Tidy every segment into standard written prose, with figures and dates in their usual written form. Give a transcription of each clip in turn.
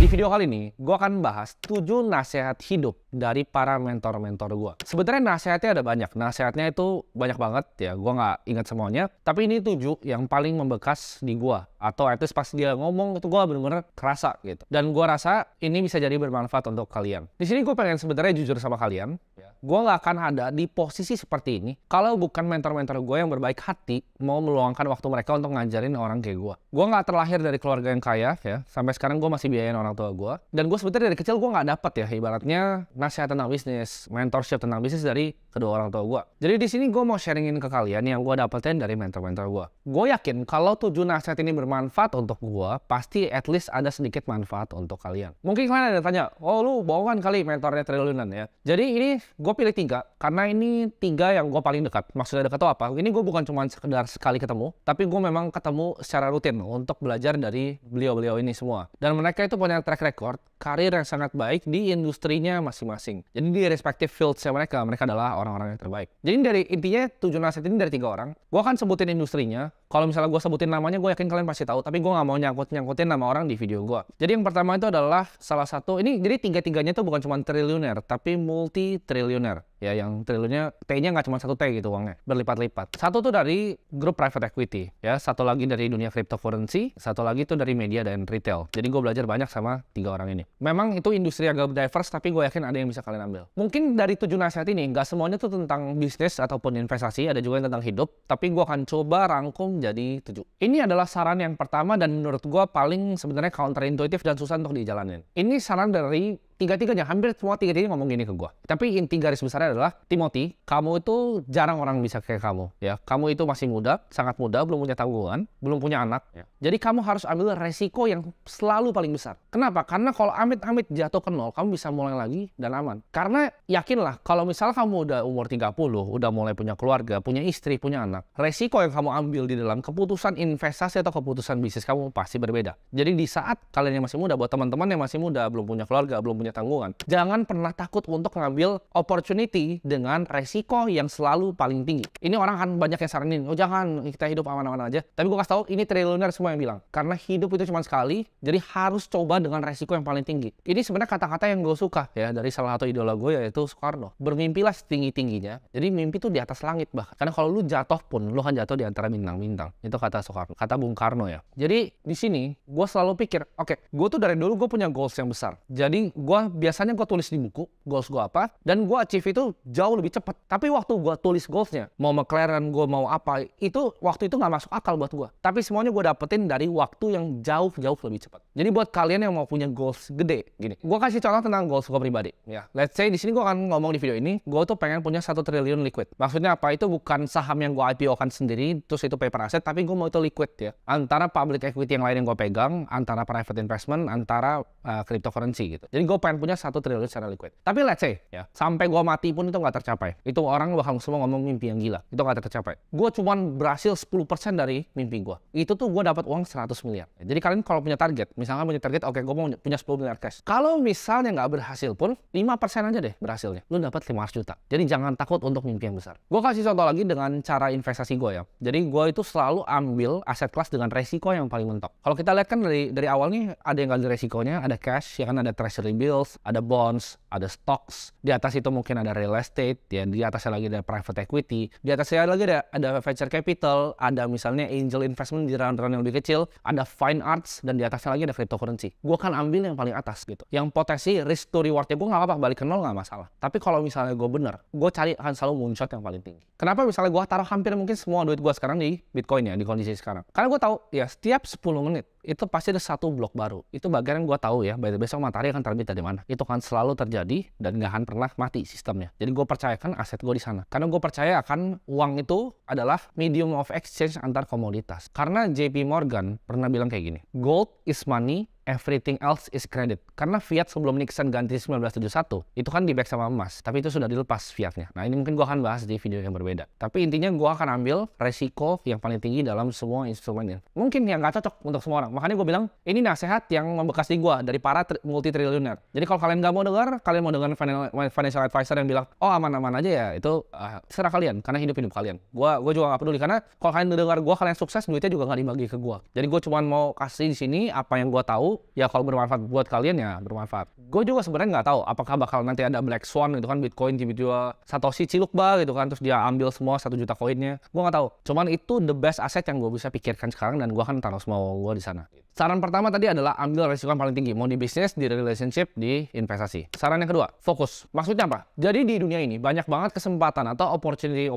Di video kali ini, gue akan bahas 7 nasihat hidup dari para mentor-mentor gue. Sebenarnya nasihatnya ada banyak. Nasihatnya itu banyak banget ya, gue nggak ingat semuanya. Tapi ini 7 yang paling membekas di gue. Atau at least pas dia ngomong itu gue bener-bener kerasa gitu. Dan gue rasa ini bisa jadi bermanfaat untuk kalian. Di sini gue pengen sebenarnya jujur sama kalian. Gue nggak akan ada di posisi seperti ini kalau bukan mentor-mentor gue yang berbaik hati mau meluangkan waktu mereka untuk ngajarin orang kayak gue. Gue nggak terlahir dari keluarga yang kaya ya. Sampai sekarang gue masih biayain orang tua gue. Dan gue sebenarnya dari kecil gue nggak dapet ya ibaratnya nasihat tentang bisnis, mentorship tentang bisnis dari kedua orang tua gue. Jadi di sini gue mau sharingin ke kalian yang gue dapetin dari mentor-mentor gue. Gue yakin kalau 7 nasihat ini bermanfaat untuk gue, pasti at least ada sedikit manfaat untuk kalian. Mungkin kalian ada tanya, oh lu bohongan kali mentornya triliunan ya. Jadi ini gue pilih 3 karena ini 3 yang gue paling dekat. Maksudnya dekat itu apa? Ini gue bukan cuma sekedar sekali ketemu, tapi gue memang ketemu secara rutin untuk belajar dari beliau-beliau ini semua. Dan mereka itu punya track record karir yang sangat baik di industrinya masing-masing. Jadi di respective fields-nya mereka adalah orang-orang yang terbaik. Jadi dari intinya 7 nasihat ini dari 3 orang. Gue akan sebutin industrinya. Kalau misalnya gue sebutin namanya, gue yakin kalian pasti tahu. Tapi gue nggak mau nyangkutin nama orang di video gue. Jadi yang pertama itu adalah salah satu, ini jadi 3-3-nya itu bukan cuma triliuner, tapi multi-triliuner. Ya, yang triliunnya T-nya nggak cuma 1 T gitu uangnya, berlipat-lipat. Satu tuh dari grup private equity, ya. Satu lagi dari dunia cryptocurrency, satu lagi tuh dari media dan retail. Jadi gue belajar banyak sama 3 orang ini. Memang itu industri agak diverse, tapi gue yakin ada yang bisa kalian ambil. Mungkin dari 7 nasihat ini, nggak semuanya tuh tentang bisnis ataupun investasi, ada juga yang tentang hidup, tapi gue akan coba rangkum jadi 7. Ini adalah saran yang pertama dan menurut gue paling sebenarnya counterintuitif dan susah untuk dijalanin. Ini saran dari tiga-tiganya, hampir semua tiga-tiganya ngomong gini ke gue. Tapi inti garis besarnya adalah, Timothy, kamu itu jarang orang bisa kayak kamu. Ya, kamu itu masih muda, sangat muda, belum punya tanggungan, belum punya anak. Ya. Jadi kamu harus ambil resiko yang selalu paling besar. Kenapa? Karena kalau amit-amit jatuh ke nol, kamu bisa mulai lagi dan aman. Karena yakinlah, kalau misalnya kamu udah umur 30, udah mulai punya keluarga, punya istri, punya anak, resiko yang kamu ambil di dalam keputusan investasi atau keputusan bisnis kamu pasti berbeda. Jadi di saat kalian yang masih muda, buat teman-teman yang masih muda, belum punya keluarga, belum punya tanggungan, jangan pernah takut untuk ngambil opportunity dengan resiko yang selalu paling tinggi. Ini orang kan banyak yang saranin, oh jangan, kita hidup aman-aman aja. Tapi gue kasih tau, ini triliuner semua yang bilang. Karena hidup itu cuma sekali, jadi harus coba dengan resiko yang paling tinggi. Ini sebenarnya kata-kata yang gue suka ya dari salah satu idola gue, yaitu Soekarno. Bermimpilah setinggi-tingginya. Jadi mimpi tuh di atas langit bahkan. Karena kalau lu jatuh pun, lu kan jatuh di antara bintang-bintang. Itu kata Soekarno, kata Bung Karno ya. Jadi di sini gue selalu pikir, oke, gue tuh dari dulu gue punya goals yang besar. Jadi gue biasanya gue tulis di buku goals gue apa, dan gue achieve itu jauh lebih cepat. Tapi waktu gue tulis goalsnya, mau McLaren, gue mau apa, itu waktu itu nggak masuk akal buat gue. Tapi semuanya gue dapetin dari waktu yang jauh-jauh lebih cepat. Jadi buat kalian yang mau punya goals gede, gini, gue kasih contoh tentang goals gue pribadi. Ya, let's say di sini gue akan ngomong di video ini, gue tuh pengen punya 1 triliun liquid. Maksudnya apa? Itu bukan saham yang gue IPO kan sendiri, terus itu paper asset, tapi gue mau itu liquid ya. Antara public equity yang lain yang gue pegang, antara private investment, antara cryptocurrency gitu. Jadi gue pengen punya 1 triliun secara liquid. Tapi let's say ya, sampai gue mati pun itu nggak tercapai. Itu orang bakal semua ngomong mimpi yang gila. Itu nggak tercapai. Gue cuman berhasil 10% dari mimpi gue. Itu tuh gue dapat uang 100 miliar. Jadi kalian kalau punya target, misalkan punya target, oke, gue mau punya 10 miliar cash. Kalau misalnya nggak berhasil pun, 5% aja deh berhasilnya. Lu dapat 500 juta. Jadi jangan takut untuk mimpi yang besar. Gue kasih contoh lagi dengan cara investasi gue ya. Jadi gue itu selalu ambil aset kelas dengan resiko yang paling mentok. Kalau kita lihat kan dari awal nih, ada yang nggak ada resikonya, ada cash, ya kan, ada treasury bills, ada bonds, ada stocks, di atas itu mungkin ada real estate, ya, di atasnya lagi ada private equity, di atasnya lagi ada venture capital, ada misalnya angel investment di round-round yang lebih kecil, ada fine arts, dan di atasnya lagi ada cryptocurrency. Gue akan ambil yang paling atas gitu. Yang potensi risk to rewardnya gue nggak apa-apa, balik ke nol nggak masalah. Tapi kalau misalnya gue bener, gue cari akan selalu moonshot yang paling tinggi. Kenapa misalnya gue taruh hampir mungkin semua duit gue sekarang di Bitcoin ya, di kondisi sekarang? Karena gue tahu ya setiap 10 menit itu pasti ada 1 blok baru. Itu bagian yang gue tahu ya, besok matahari akan terbit dari mana. Itu akan selalu terjadi dan nggak akan pernah mati sistemnya. Jadi gue percayakan aset gue di sana. Karena gue percaya akan uang itu adalah medium of exchange antar komoditas. Karena JP Morgan pernah bilang kayak gini, gold is money, everything else is credit. Karena fiat sebelum Nixon ganti 1971 itu kan di back sama emas, tapi itu sudah dilepas fiatnya. Nah ini mungkin gue akan bahas di video yang berbeda. Tapi intinya gue akan ambil resiko yang paling tinggi dalam semua instrumen ini. Mungkin yang nggak cocok untuk semua orang. Makanya gue bilang ini nasihat yang membekas di gue dari para multi triliuner. Jadi kalau kalian nggak mau dengar, kalian mau dengar financial advisor yang bilang oh aman-aman aja ya, itu serah kalian. Karena hidup kalian. Gue juga nggak peduli karena kalau kalian dengar gue, kalian sukses, duitnya juga nggak dibagi ke gue. Jadi gue cuma mau kasih di sini apa yang gue tahu tahu, ya kalau bermanfaat buat kalian ya bermanfaat. Gue juga sebenarnya nggak tahu apakah bakal nanti ada Black Swan gitu kan, Bitcoin tiba-tiba Satoshi ciluk gitu kan, terus dia ambil semua 1 juta koinnya. Gue nggak tahu. Cuman itu the best aset yang gue bisa pikirkan sekarang dan gue akan taruh semua gue di sana. Saran pertama tadi adalah ambil resiko yang paling tinggi, mau di bisnis, di relationship, di investasi. Saran yang kedua, fokus. Maksudnya apa? Jadi di dunia ini banyak banget kesempatan atau opportunity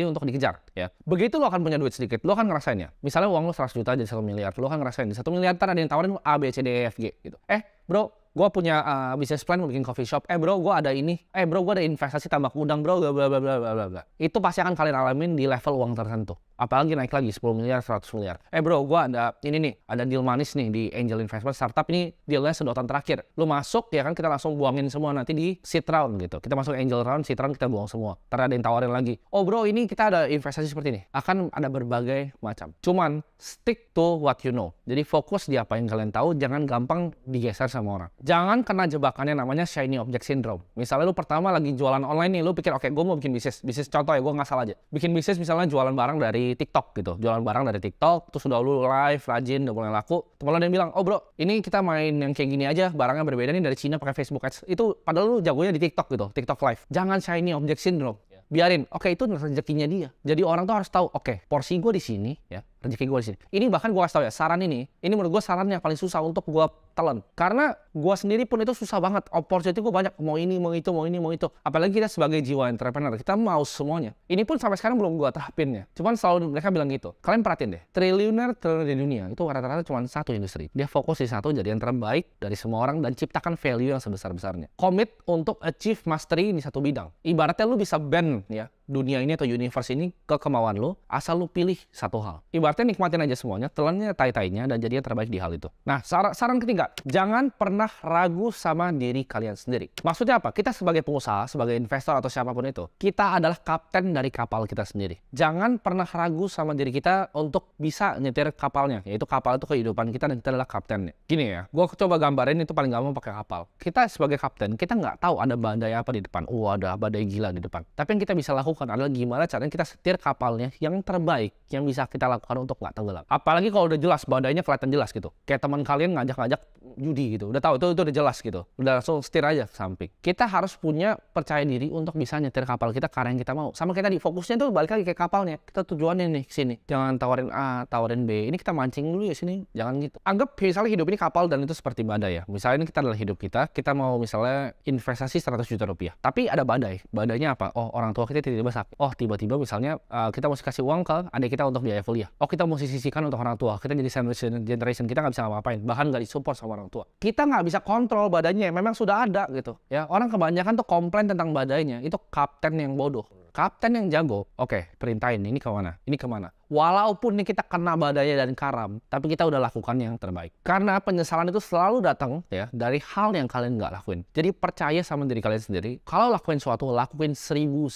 untuk dikejar, ya. Begitu lo akan punya duit sedikit, lo akan ngerasain ya. Misalnya uang lo 100 juta jadi 1 miliar, lo akan ngerasain di 1 miliar ntar ada yang tawarin A, B, C, D, E, F, G gitu. Bro, gue punya business plan mau bikin coffee shop. Bro, gue ada ini. Bro, gue ada investasi tambak udang, bro, bla bla bla bla bla bla. Itu pasti akan kalian alamin di level uang tertentu. Apalagi naik lagi 10 miliar, 100 miliar. Bro, gue ada ini nih, ada deal manis nih di angel investment startup ini, dealnya sedotan terakhir. Lu masuk ya kan, kita langsung buangin semua nanti di seed round gitu. Kita masuk angel round, seed round kita buang semua. Ntar ada yang tawarin lagi. Oh bro, ini kita ada investasi seperti ini. Akan ada berbagai macam. Cuman stick to what you know. Jadi fokus di apa yang kalian tahu, jangan gampang digeser sama orang. Jangan kena jebakannya namanya shiny object syndrome. Misalnya lu pertama lagi jualan online nih, lu pikir oke, gue mau bikin bisnis. Bisnis contoh ya, gue ngasal aja. Bikin bisnis misalnya jualan barang dari TikTok gitu. Jualan barang dari TikTok, terus udah lu live, rajin, udah mulai laku. Temen lu ada yang bilang, oh bro, ini kita main yang kayak gini aja, barangnya berbeda nih dari Cina pakai Facebook Ads. Itu padahal lu jagonya di TikTok gitu, TikTok live. Jangan shiny object syndrome. Biarin, oke itu rezekinya dia. Jadi orang tuh harus tahu, oke, porsi gue di sini, ya, rezeki gue di sini. Ini bahkan gue kasih tahu ya, saran ini menurut gue saran yang paling susah untuk gue telan. Karena gue sendiri pun itu susah banget. Opportunity gue banyak, mau ini, mau itu, mau ini, mau itu. Apalagi kita sebagai jiwa entrepreneur, kita mau semuanya. Ini pun sampai sekarang belum gue terapin ya. Cuman selalu mereka bilang gitu. Kalian perhatiin deh, triliuner di dunia itu rata-rata cuma satu industri. Dia fokus di satu, jadi yang terbaik dari semua orang dan ciptakan value yang sebesar-besarnya. Commit untuk achieve mastery di satu bidang. Ibaratnya lu bisa bend ya dunia ini atau universe ini ke kemauan lo, asal lo pilih satu hal. Ibaratnya nikmatin aja semuanya, telannya tai-tainya, dan jadi yang terbaik di hal itu. Nah, saran ketiga, jangan pernah ragu sama diri kalian sendiri. Maksudnya apa? Kita sebagai pengusaha, sebagai investor atau siapapun itu, kita adalah kapten dari kapal kita sendiri. Jangan pernah ragu sama diri kita untuk bisa nyetir kapalnya, yaitu kapal itu kehidupan kita dan kita adalah kaptennya. Gini ya, gue coba gambarin itu paling gampang pakai kapal. Kita sebagai kapten, kita nggak tahu ada badai apa di depan. Ada badai gila di depan. Tapi yang kita bisa lakukan adalah gimana caranya kita setir kapalnya yang terbaik yang bisa kita lakukan untuk nggak tenggelam. Apalagi kalau udah jelas badainya kelihatan jelas gitu. Kayak teman kalian ngajak-ngajak judi gitu. Udah tahu itu udah jelas gitu. Udah langsung setir aja ke samping. Kita harus punya percaya diri untuk bisa nyetir kapal kita ke arah yang kita mau. Sama kayak tadi, fokusnya tuh balik lagi kayak kapalnya. Kita tujuannya nih ke sini. Jangan tawarin A, tawarin B. Ini kita mancing dulu ya sini. Jangan gitu. Anggap misalnya hidup ini kapal dan itu seperti badai ya. Misalnya ini kita adalah hidup kita. Kita mau misalnya investasi 100 juta rupiah. Tapi ada badai. Badainya apa? Oh, orang tua kita tiba-tiba sakit. Oh, tiba-tiba misalnya kita mesti kasih uang ke adik kita untuk biaya kuliah. Oh, kita mesti sisihkan untuk orang tua. Kita jadi sandwich generation, kita nggak bisa ngapa-ngapain. Bahkan nggak disupport sama orang tua. Kita nggak bisa kontrol badainya. Memang sudah ada gitu. Ya, orang kebanyakan tuh komplain tentang badainya. Itu kapten yang bodoh. Kapten yang jago, oke, perintahin ini kemana, ini kemana. Walaupun nih kita kena badai dan karam, tapi kita udah lakukan yang terbaik. Karena penyesalan itu selalu datang ya dari hal yang kalian nggak lakuin. Jadi percaya sama diri kalian sendiri. Kalau lakuin suatu, lakuin 1001%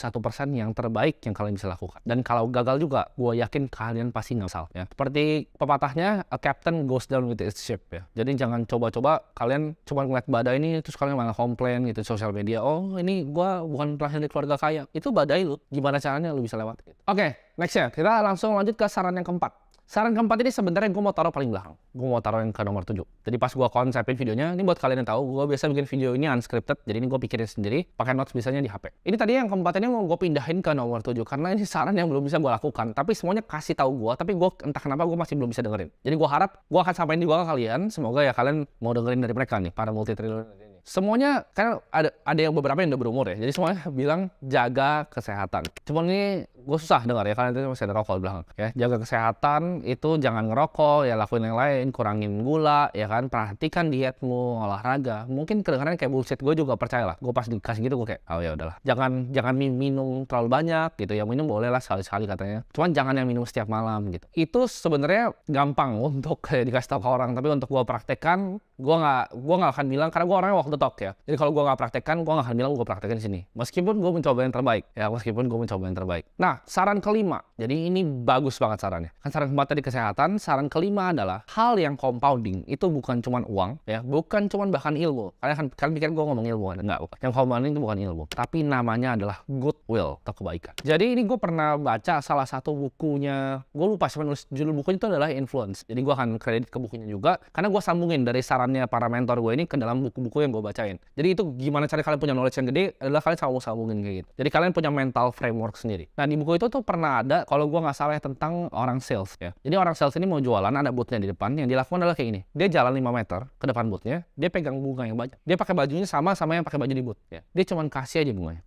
yang terbaik yang kalian bisa lakukan. Dan kalau gagal juga, gue yakin kalian pasti ngasal ya. Seperti pepatahnya, a captain goes down with its ship ya. Jadi jangan coba-coba kalian cuma ngeliat badai ini, terus kalian malah komplain gitu di sosial media. Oh ini gue bukan lahir dari keluarga kaya. Itu badai lu. Gimana caranya lu bisa lewat gitu. Oke, nextnya kita langsung lanjut ke saran yang keempat. Saran keempat ini sebenarnya gue mau taruh paling belakang. Gue mau taruh yang ke nomor 7. Jadi pas gue konsepin videonya, ini buat kalian yang tahu, gue biasa bikin video ini unscripted. Jadi ini gue pikirin sendiri, pakai notes biasanya di HP. Ini tadi yang keempat ini mau gue pindahin ke nomor 7 karena ini saran yang belum bisa gue lakukan. Tapi semuanya kasih tahu gue, tapi gue entah kenapa gue masih belum bisa dengerin. Jadi gue harap gue akan sampaikan juga ke kalian. Semoga ya kalian mau dengerin dari mereka nih, para multi triliuner ini. Semuanya kan ada yang beberapa yang udah berumur ya. Jadi semuanya bilang jaga kesehatan. Cuman ini gue susah dengar ya, kalian itu masih ada rokok di belakang ya. Jaga kesehatan itu jangan ngerokok ya, lakuin yang lain, kurangin gula ya kan, perhatikan dietmu, olahraga. Mungkin kedengaran kayak bullshit, gue juga percaya lah. Gue pas dikasih gitu gue kayak oh ya udahlah, jangan minum terlalu banyak gitu ya. Minum boleh lah sekali-sekali katanya, cuman jangan yang minum setiap malam gitu. Itu sebenarnya gampang untuk dikasih tahu ke orang, tapi untuk gue praktekkan gue nggak akan bilang, karena gue orangnya waktu walk the talk ya. Jadi kalau gue nggak praktekkan, gue nggak akan bilang gue praktekkan di sini. Meskipun gue mencoba yang terbaik ya, meskipun gue mencoba yang terbaik. Nah, saran kelima, jadi ini bagus banget sarannya. Kan saran keempat tadi kesehatan, saran kelima adalah hal yang compounding itu bukan cuma uang ya, bukan cuma bahkan ilmu. Kalian pikir gue ngomong ilmu, enggak. Yang compounding itu bukan ilmu, tapi namanya adalah goodwill atau kebaikan. Jadi ini gue pernah baca salah satu bukunya, gue lupa siapa nulis judul bukunya, itu adalah Influence. Jadi gue akan kredit ke bukunya juga, karena gue sambungin dari sarannya para mentor gue ini ke dalam buku-buku yang gue bacain. Jadi itu gimana cara kalian punya knowledge yang gede adalah kalian sambungin kayak gitu. Jadi kalian punya mental framework sendiri. Nah di buku itu tuh pernah ada, kalau gue nggak salah, tentang orang sales ya. Jadi orang sales ini mau jualan, ada boothnya di depan, yang dilakukan adalah kayak ini. Dia jalan 5 meter ke depan boothnya, dia pegang bunga yang banyak. Dia pakai bajunya sama yang pakai baju di booth ya. Dia cuman kasih aja bunganya.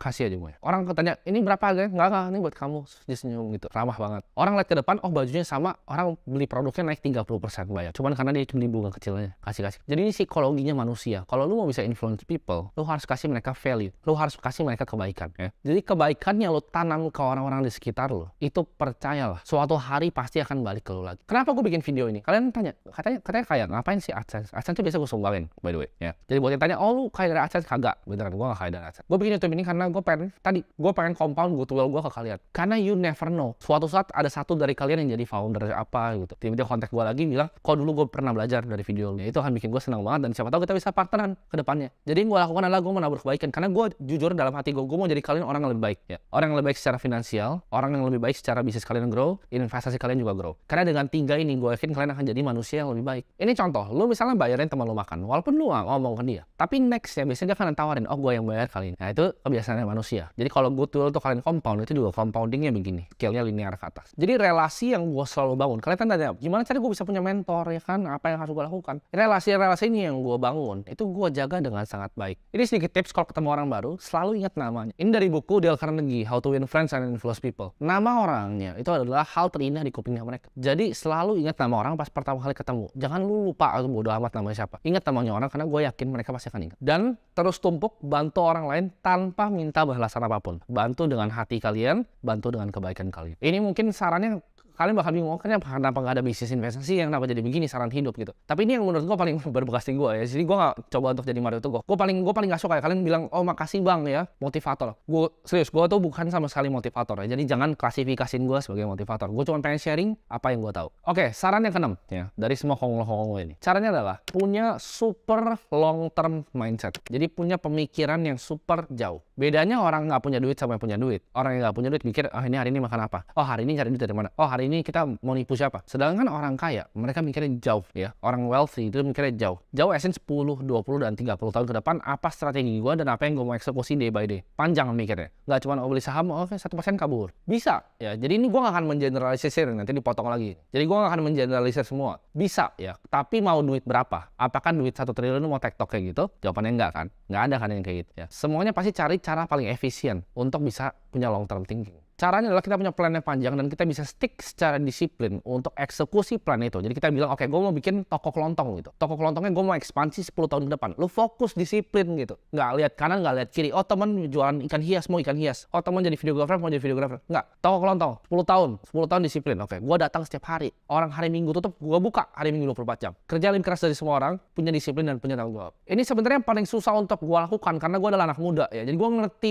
Orang ketanya, ini berapa harganya? Enggak, ini buat kamu. Dia senyum gitu, ramah banget. Orang lihat ke depan, oh bajunya sama, orang beli produknya naik 30% bayar. Cuman karena dia cuma beli bunga kecilnya, kasih. Jadi ini psikologinya manusia. Kalau lu mau bisa influence people, lu harus kasih mereka value. Lu harus kasih mereka kebaikan ya. Jadi kebaikan yang lu tanam ke orang-orang di sekitar lu, itu percayalah, suatu hari pasti akan balik ke lu lagi. Kenapa gue bikin video ini? Kalian tanya, katanya kayak ngapain sih AdSense? AdSense tuh biasa gue sumbangin, by the way ya. Jadi buat yang tanya, oh lu kaya dari AdSense? Kagak, beneran gue gak kaya dari AdSense. Gue bikin YouTube ini karena gue pengen compound goodwill gue ke kalian. Karena you never know, suatu saat ada satu dari kalian yang jadi founder apa gitu. Tiba-tiba kontak gue lagi bilang, kok dulu gue pernah belajar dari video lu. Itu akan bikin gue senang banget, dan siapa tahu kita bisa partneran ke depannya. Jadi yang gue lakukan adalah gue menabur kebaikan, karena gue jujur dalam hati gue mau jadi kalian orang yang lebih baik ya. Orang yang lebih baik secara finansial, orang yang lebih baik secara bisnis kalian grow, investasi kalian juga grow. Karena dengan 3 ini gue yakin kalian akan jadi manusia yang lebih baik. Ini contoh, lu misalnya bayarin teman lu makan, walaupun lu gak ngomong ke dia, tapi next ya biasanya dia akan tawarin, oh gue yang bayar kali ini. Nah itu kebiasaannya manusia. Jadi kalau goodwill tuh kalian compound, itu juga compoundingnya begini, scale-nya linear ke atas. Jadi relasi yang gue selalu bangun, kalian tanya, gimana cara gue bisa punya mentor ya kan, apa yang harus gue lakukan? Relasi ini yang gue bangun, itu gue jaga dengan sangat baik. Ini sedikit tips kalau ketemu orang baru, selalu ingat namanya. Ini dari buku Dale Carnegie, How to Win Friends and Influence People. Nama orangnya itu adalah hal terindah di kupingnya mereka. Jadi selalu ingat nama orang pas pertama kali ketemu. Jangan lu lupa atau bodo amat namanya siapa. Ingat namanya orang, karena gue yakin mereka pasti akan ingat. Dan terus tumpuk bantu orang lain tanpa minta balasan apapun. Bantu dengan hati kalian, bantu dengan kebaikan kalian. Ini mungkin sarannya kalian bakal bingung, kenapa nggak ada bisnis investasi yang kenapa jadi begini saran hidup gitu. Tapi ini yang menurut gue paling berbekas di gue ya. Jadi gue nggak coba untuk jadi Mario Teguh. Gue paling nggak suka ya kalian bilang, oh makasih bang ya, motivator. Gue serius, gue tuh bukan sama sekali motivator ya. Jadi jangan klasifikasiin gue sebagai motivator. Gue cuma pengen sharing apa yang gue tahu. Oke, saran yang keenam ya dari semua konglo ini. Caranya adalah punya super long term mindset. Jadi punya pemikiran yang super jauh. Bedanya orang nggak punya duit sama yang punya duit. Orang yang nggak punya duit mikir, oh ini hari ini makan apa? Oh hari ini cari duit dari mana? Oh hari ini kita mau nipu siapa? Sedangkan orang kaya, mereka mikirnya jauh ya. Orang wealthy itu mikirnya jauh. Jauh esen 10, 20, dan 30 tahun ke depan, apa strategi gue dan apa yang gue mau eksekusi day by day. Panjang mikirnya. Nggak cuma beli saham, oke 1% kabur. Bisa ya. Jadi ini gue nggak akan mengeneralisir, nanti dipotong lagi. Jadi gue nggak akan mengeneralisir semua. Bisa ya. Tapi mau duit berapa? Apakah duit 1 triliun mau tektok kayak gitu? Jawabannya enggak kan? Nggak ada kan yang kayak gitu ya. Semuanya pasti cari cara paling efisien untuk bisa punya long term thinking. Caranya adalah kita punya plan yang panjang dan kita bisa stick secara disiplin untuk eksekusi plan itu. Jadi kita bilang, oke, gue mau bikin toko kelontong gitu. Toko kelontongnya gue mau ekspansi 10 tahun ke depan. Lu fokus disiplin gitu. Nggak lihat kanan, nggak lihat kiri. Oh temen jualan ikan hias, mau ikan hias. Oh temen jadi videographer, mau jadi videographer. Nggak. Toko kelontong, 10 tahun disiplin. Oke, gue datang setiap hari. Orang hari Minggu tutup, gue buka hari Minggu 24 jam. Kerja lebih keras dari semua orang, punya disiplin dan punya tanggung jawab. Ini sebenarnya yang paling susah untuk gue lakukan karena gue adalah anak muda ya. Jadi gue ngerti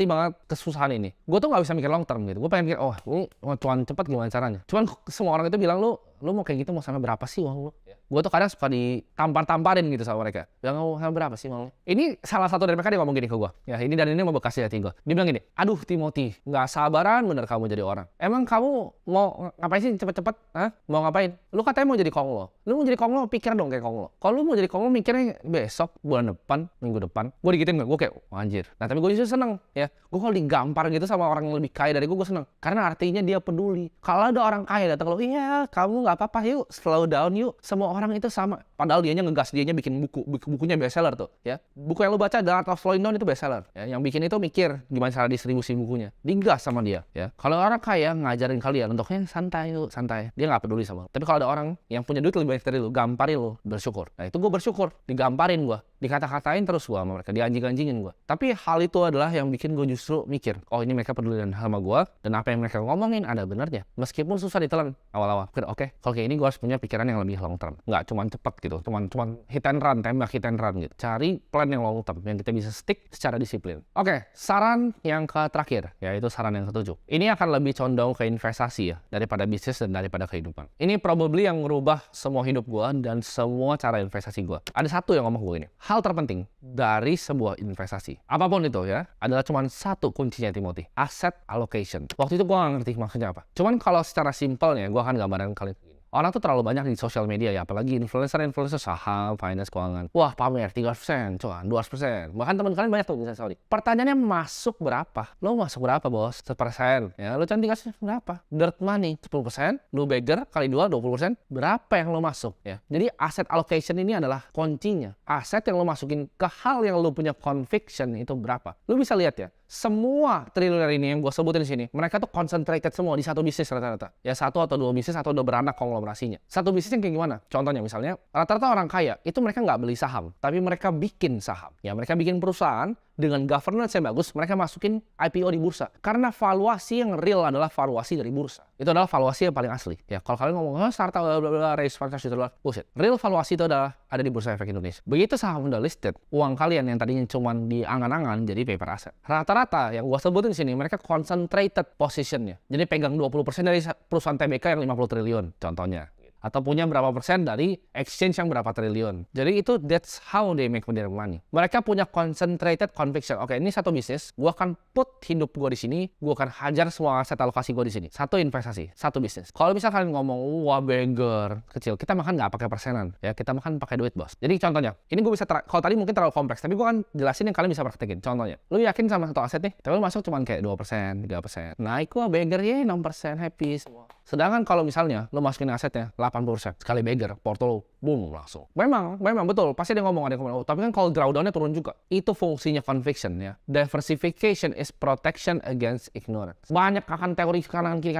banget kesusahan ini. Gue tuh nggak bisa mikir long term gitu. Gue pengen mikir, oh ini cuan cepat gimana caranya. Cuman semua orang itu bilang, lu mau kayak gitu mau sampai berapa sih uang lu? Gue tuh kadang suka ditampar-tamparin gitu sama mereka. Bilang, mau sampai berapa sih uang lu? Ini salah satu dari mereka dia ngomong gini ke gue. Ya ini dan ini mau bekas di hati gue. Dia bilang gini, aduh Timothy, nggak sabaran bener kamu jadi orang. Emang kamu mau ngapain sih cepet-cepet? Hah? Mau ngapain? Lu katanya mau jadi konglo. Lu mau jadi konglo, pikir dong kayak konglo. Kalau lu mau jadi konglo, mikirnya besok, bulan depan, minggu depan. Gue digituin gak? Gue kayak, oh, anjir. Nah tapi gue justru seneng ya. Gue kalau digampar gitu sama orang yang lebih kaya dari gue seneng. Karena artinya dia peduli. Kalau ada orang kaya datang, lo iya kamu nggak apa-apa yuk, slow down yuk. Semua orang itu sama. Padahal dianya ngegas, dianya bikin bukunya bestseller tuh ya. Buku yang lu baca, The Art of Slowing Down, itu bestseller ya. Yang bikin itu mikir gimana cara distribusi bukunya. Digas sama dia ya. Kalau orang kaya ngajarin kalian untuknya santai yuk, santai. Dia nggak peduli sama lu. Tapi kalau ada orang yang punya duit lebih banyak dari lu, gamparin lu, bersyukur. Nah itu gue bersyukur, digamparin gue. dikata-katain terus gue sama mereka, dianjing-anjingin gue. Tapi hal itu adalah yang bikin gue justru mikir, oh ini mereka peduli sama gue, dan apa yang mereka ngomongin ada benernya. Meskipun susah ditelan awal-awal. Oke, kalau kayak ini gue harus punya pikiran yang lebih long term. Nggak cuma cepet gitu, cuma hit and run, tembak hit and run gitu. Cari plan yang long term, yang kita bisa stick secara disiplin. Oke, saran yang terakhir, yaitu saran yang ketujuh. Ini akan lebih condong ke investasi ya, daripada bisnis dan daripada kehidupan. Ini probably yang merubah semua hidup gue dan semua cara investasi gue. Ada satu yang ngomong gue ini. Hal terpenting dari sebuah investasi, apapun itu ya, adalah cuma satu kuncinya Timothy. Asset allocation. Waktu itu gue nggak ngerti maksudnya apa. Cuman kalau secara simpelnya, gue akan gambarin kalian begini. Orang tuh terlalu banyak di sosial media ya, apalagi influencer saham, finance, keuangan. Wah, pamer 3%, cuan, 2%. Bahkan teman kalian banyak tuh di Saudi. Pertanyaannya masuk berapa? Lo masuk berapa, bos? 1%. Ya, lo cantik kasih berapa? Dirt money 10%, lo beggar kali 2 20%. Berapa yang lo masuk ya? Jadi asset allocation ini adalah kuncinya. Aset yang lo masukin ke hal yang lo punya conviction itu berapa? Lo bisa lihat ya. Semua triliuner ini yang gue sebutin di sini, mereka tuh concentrated semua di satu bisnis rata-rata. Ya satu atau dua bisnis atau udah beranak konglomerasinya. Satu bisnis yang kayak gimana? Contohnya misalnya, rata-rata orang kaya itu mereka nggak beli saham, tapi mereka bikin saham. Ya mereka bikin perusahaan dengan governance yang bagus, mereka masukin IPO di bursa. Karena valuasi yang real adalah valuasi dari bursa. Itu adalah valuasi yang paling asli. Ya kalau kalian ngomong, startup bla bla bla, raise 400 juta dolar, bullshit. Real valuasi itu adalah ada di Bursa Efek Indonesia. Begitu saham udah listed, uang kalian yang tadinya cuma di angan-angan jadi paper asset. Rata-rata yang gua sebutin di sini, mereka concentrated positionnya. Jadi pegang 20% dari perusahaan TBK yang 50 triliun, contohnya. Atau punya berapa persen dari exchange yang berapa triliun. Jadi itu that's how they make their money. Mereka punya concentrated conviction. Oke, ini satu bisnis, gua akan put hidup gua di sini, gua akan hajar semua aset alokasi gua di sini. Satu investasi, satu bisnis. Kalau misalkan ngomong wah beggar kecil, kita makan nggak pakai persenan, ya kita makan pakai duit, bos. Jadi contohnya, ini gua bisa kalau tadi mungkin terlalu kompleks, tapi gua kan jelasin yang kalian bisa praktekin. Contohnya, lu yakin sama satu aset nih, tapi lu masuk cuma kayak 2%, 3%. Naik gua beggar ya 6%, happy semua. Sedangkan kalau misalnya lu masukin asetnya 80%, sekali beggar, portfolio boom langsung. Memang betul, pasti dia ngomong ada yang ngomong, tapi kan kalau drawdown-nya turun juga. Itu fungsinya conviction ya. Diversification is protection against ignorance. Banyak akan teori kanan kiri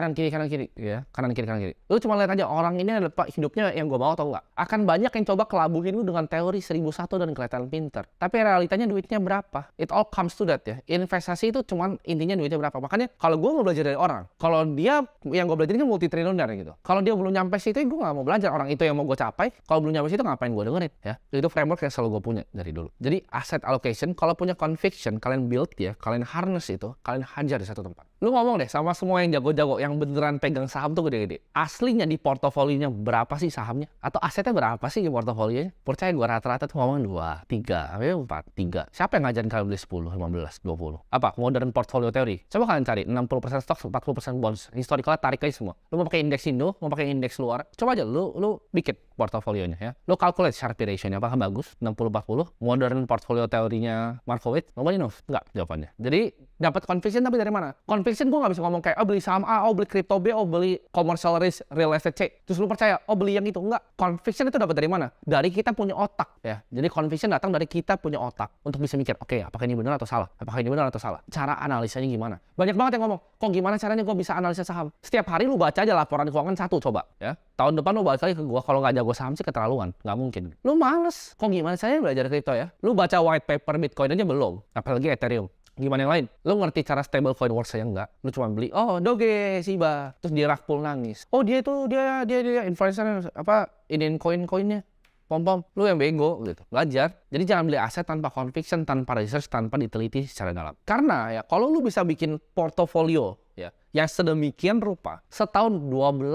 ya, kanan kiri. Lu cuma lihat aja orang ini adalah hidupnya yang gue mau atau enggak. Akan banyak yang coba kelabuhin lu dengan teori 1001 dan kelihatan pinter. Tapi realitanya duitnya berapa? It all comes to that ya. Investasi itu cuma intinya duitnya berapa. Makanya kalau gue mau belajar dari orang, kalau dia yang gue belajar ini multi triliuner gitu. Kalau dia belum nyampe situ, gue nggak mau belajar. Orang itu yang mau gue capai, kalau belum nyampe situ ngapain gue dengerin ya. Itu framework yang selalu gue punya dari dulu. Jadi asset allocation, kalau punya conviction, kalian build ya, kalian harness itu, kalian hajar di satu tempat. Lu ngomong deh sama semua yang jago-jago, yang beneran pegang saham tuh gede-gede. Aslinya di portofolionya berapa sih sahamnya? Atau asetnya berapa sih di portofolionya? Percaya gue rata-rata tuh ngomong 2, 3, 4, 3. Siapa yang ngajarin kalian beli 10, 15, 20? Apa? Modern portfolio teori. Coba kalian cari 60% stok, 40% bonds. Historicalnya tarik aja semua. Lu mau pakai indeks Indo, mau pakai indeks luar. Coba aja lu bikin portofolionya ya. Lu calculate Sharpe ratio-nya apakah bagus? 60-40. Modern portfolio teorinya Markowitz. Nobody knows. Enggak jawabannya. Jadi dapat conviction tapi dari mana? Conviction gue nggak bisa ngomong kayak beli saham A, beli crypto B, beli commercial risk real estate C. Terus lu percaya beli yang itu. Enggak. Conviction itu dapat dari mana? Dari kita punya otak ya. Jadi conviction datang dari kita punya otak untuk bisa mikir, oke, apakah ini benar atau salah? Apakah ini benar atau salah? Cara analisanya gimana? Banyak banget yang ngomong, kok gimana caranya gue bisa analisa saham? Setiap hari lu baca aja laporan keuangan satu coba ya. Tahun depan lu balik lagi ke gua, kalau nggak jago saham sih keterlaluan, nggak mungkin. Lu males. Kok gimana saya belajar kripto ya? Lu baca white paper Bitcoin aja belum, apalagi Ethereum. Gimana yang lain? Lu ngerti cara stablecoin works saya enggak? Lu cuma beli, Doge, Shiba, terus dia rug pull nangis. Dia influencer apa iniin koin-koinnya. Pom-pom, lu yang bego gitu. Belajar. Jadi jangan beli aset tanpa conviction, tanpa research, tanpa diteliti secara dalam. Karena ya kalau lu bisa bikin portofolio ya yang sedemikian rupa setahun 12%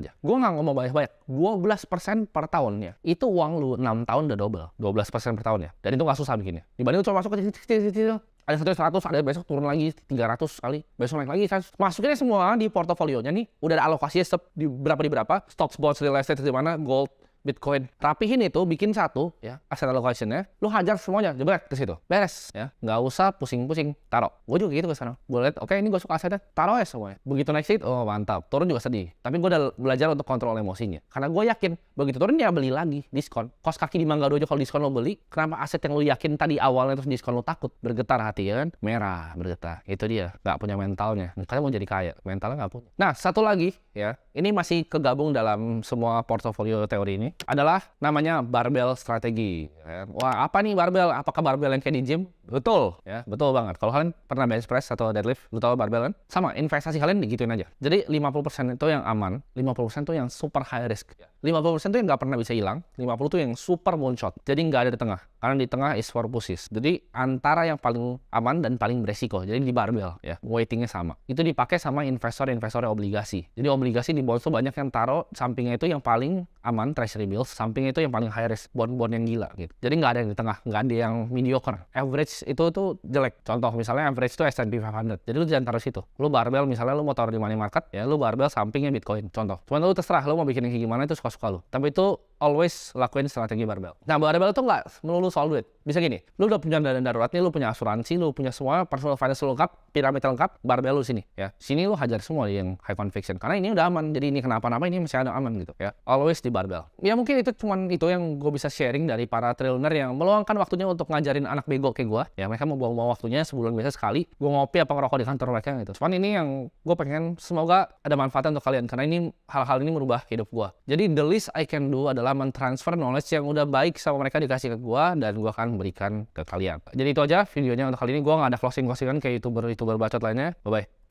aja. Gue nggak ngomong banyak-banyak. 12% per tahun ya. Itu uang lu 6 tahun udah double. 12% per tahun ya. Dan itu nggak susah bikinnya. Dibanding lu coba masuk ke kecil-kecil. Ada 100, ada besok turun lagi 300 kali, besok naik lagi 100. Masukinnya semua di portofolionya nih. Udah ada alokasinya di berapa. Stocks, bonds, real estate di mana, gold, Bitcoin. Rapihin itu, bikin satu ya, asset allocation-nya. Lu hajar semuanya, jebrek ke situ. Beres ya. Nggak usah pusing-pusing, taruh. Gue juga gitu ke sana. Gue lihat, oke ini gue suka asetnya, taruh ya semuanya. Begitu naik situ, mantap. Turun juga sedih. Tapi gue udah belajar untuk kontrol emosinya. Karena gue yakin, begitu turun ya beli lagi, diskon. Kos kaki di Mangga Dojo kalau diskon lo beli, kenapa aset yang lo yakin tadi awalnya terus diskon lo takut? Bergetar hati ya kan? Merah, bergetar. Itu dia, nggak punya mentalnya. Makanya mau jadi kaya, mentalnya nggak punya. Nah, satu lagi ya, ini masih kegabung dalam semua portofolio teori ini. ini adalah namanya barbell strategi. Wah, apa nih barbell? Apakah barbell yang kayak di gym? Betul, ya, betul banget. Kalau kalian pernah bench press atau deadlift, lu tahu barbell kan? Sama, investasi kalian digituin aja. Jadi 50% itu yang aman, 50% itu yang super high risk. 50% itu yang nggak pernah bisa hilang, 50% itu yang super moonshot. Jadi nggak ada di tengah. Karena di tengah is for pussies. Jadi antara yang paling aman dan paling beresiko. Jadi di barbell, ya, weightingnya sama. Itu dipakai sama investor-investor obligasi. Jadi obligasi di bonds tuh banyak yang taruh sampingnya itu yang paling aman, treasury bills, sampingnya itu yang paling high risk, bond-bond yang gila gitu. Jadi nggak ada yang di tengah, nggak ada yang mediocre. Average itu tuh jelek. Contoh misalnya average itu S&P 500. Jadi lu jangan taruh situ. Lu barbell misalnya lu mau taruh di money market, ya lu barbell sampingnya Bitcoin. Contoh. Cuman lu terserah lu mau bikin yang kayak gimana, itu suka-suka lu. Tapi itu always lakuin strategi barbell. Nah, barbell itu nggak melulu soal duit. Bisa gini, lu udah punya dana darurat nih, lu punya asuransi, lu punya semua personal finance lengkap, piramid lengkap, barbell lu sini, ya. Sini lu hajar semua yang high conviction. Karena ini udah aman, jadi ini kenapa-napa ini masih ada aman gitu, ya. Always di barbell. Ya mungkin itu cuman itu yang gue bisa sharing dari para triliuner yang meluangkan waktunya untuk ngajarin anak bego kayak gue. Ya mereka mau buang-buang waktunya sebulan biasa sekali. Gue ngopi apa ngerokok di kantor mereka gitu. Cuman ini yang gue pengen semoga ada manfaatnya untuk kalian. Karena ini hal-hal ini merubah hidup gue. Jadi the least I can do adalah mentransfer knowledge yang udah baik sama mereka dikasih ke gue. Dan gue akan berikan ke kalian. Jadi itu aja videonya untuk kali ini. Gue gak ada closing-closingan kayak YouTuber-YouTuber bacot lainnya. Bye-bye.